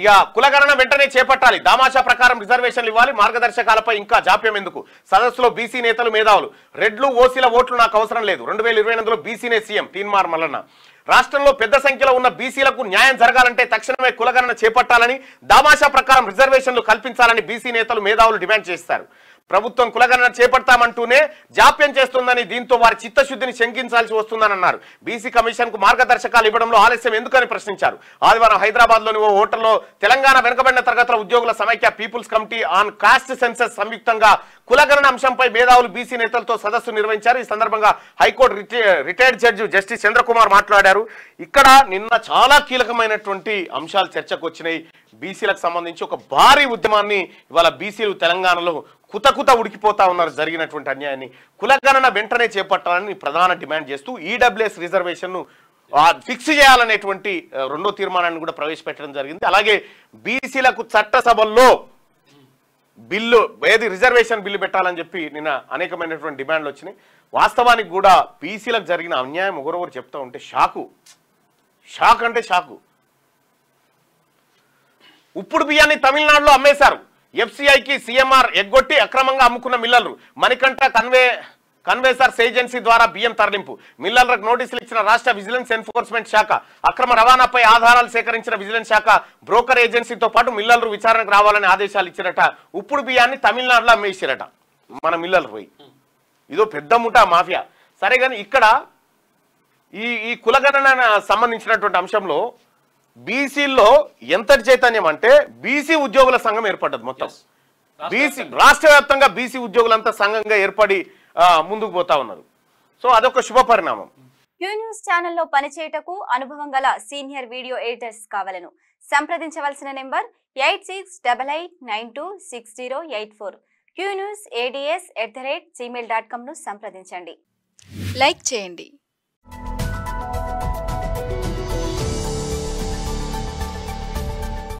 ఇక కులగణన వెంటనే చేపట్టాలి, దామాషా ప్రకారం రిజర్వేషన్లు ఇవ్వాలి, మార్గదర్శకాలపై ఇంకా జాప్యం ఎందుకు? సదస్సులో బీసీ నేతలు మేధావులు. రెడ్లు ఓసీల ఓట్లు నాకు అవసరం లేదు, 2028లో బీసీనే సీఎం తీన్మార్ మల్లన్న. రాష్ట్రంలో పెద్ద సంఖ్యలో ఉన్న బీసీలకు న్యాయం జరగాలంటే తక్షణమే కులగణన చేపట్టాలని, దామాషా ప్రకారం రిజర్వేషన్లు కల్పించాలని బీసీ నేతలు మేధావులు డిమాండ్ చేస్తారు. ప్రభుత్వం కులగణన చేపడతామంటూనే జాప్యం చేస్తుందని, దీంతో వారి చిత్తశుద్ధిని శంకించాల్సి వస్తుందని అన్నారు. బీసీ కమిషన్ కు మార్గదర్శకాలు ఇవ్వడంలో ఆలస్యం ఎందుకని ప్రశ్నించారు. ఆదివారం హైదరాబాద్ లోని ఓ హోటల్లో తెలంగాణ వెనుకబడిన తరగతుల ఉద్యోగుల సమైక్య people's committee on caste census సంయుక్తంగా కులగణన అంశంపై మేధావులు బీసీ నేతలతో సదస్సు నిర్వహించారు. ఈ సందర్భంగా high court retired judge justice Chandrakumar మాట్లాడారు. ఇక్కడ నిన్న చాలా కీలకమైనటువంటి అంశాలు చర్చకు వచ్చినాయి. బీసీలకు సంబంధించి ఒక భారీ ఉద్యమాన్ని ఇవాళ బీసీలు తెలంగాణలో కుతకుత ఉడికిపోతా ఉన్నారు. జరిగినటువంటి అన్యాయాన్ని కులగణన వెంటనే చేపట్టాలని ప్రధాన డిమాండ్ చేస్తూ ఈడబ్ల్యూఎస్ రిజర్వేషన్ ను ఫిక్స్ చేయాలనేటువంటి రెండో తీర్మానాన్ని కూడా ప్రవేశపెట్టడం జరిగింది. అలాగే బీసీలకు చట్టసభల్లో బిల్లు రిజర్వేషన్ బిల్లు పెట్టాలని చెప్పి నిన్న అనేకమైనటువంటి డిమాండ్లు వచ్చినాయి. వాస్తవానికి కూడా బీసీలకు జరిగిన అన్యాయం ఒకరొకరు చెప్తా ఉంటే షాక్ అంటే షాకు. ఉప్పుడు బియ్యాన్ని తమిళనాడులో అమ్మేశారు. ఎఫ్సిఐకి సీఎంఆర్ ఎగ్గొట్టి అక్రమంగా అమ్ముకున్న మిల్లర్లు. మణికంఠ కన్వేసర్స్ ఏజెన్సీ ద్వారా బియ్యం తరలింపు. మిల్లర్లకు నోటీసులు ఇచ్చిన రాష్ట్ర విజిలెన్స్ ఎన్ఫోర్స్మెంట్ శాఖ. అక్రమ రవాణాపై ఆధారాలు సేకరించిన విజిలెన్స్ శాఖ బ్రోకర్ ఏజెన్సీతో పాటు మిల్లర్లు విచారణకు రావాలని ఆదేశాలు ఇచ్చిరట. ఉప్పుడు బియ్యాన్ని తమిళనాడులో అమ్మేసిరట మన మిల్లర్లు పోయి. ఇదో పెద్ద ముఠా మాఫియా. సరే కానీ ఇక్కడ ఈ కులగణన సంబంధించినటువంటి అంశంలో బీసీల్లో ఎంతటి చైతన్యం అంటే బీసీ ఉద్యోగుల సంఘం ఏర్పడ్డది. మొత్తం బీసీ రాష్ట్ర వ్యాప్తంగా బీసీ ఉద్యోగులంతా సంఘంగా ఏర్పడి ముందుకు పోతా ఉన్నారు. సో అదొక శుభ పరిణామం. క్యూ న్యూస్ ఛానల్లో పనిచేయటకు అనుభవం గల సీనియర్ వీడియో ఎడిటర్స్ కావాలను సంప్రదించవలసిన నెంబర్ 8688926084. qnewsads@gmail.com ను సంప్రదించండి. లైక్ చేయండి.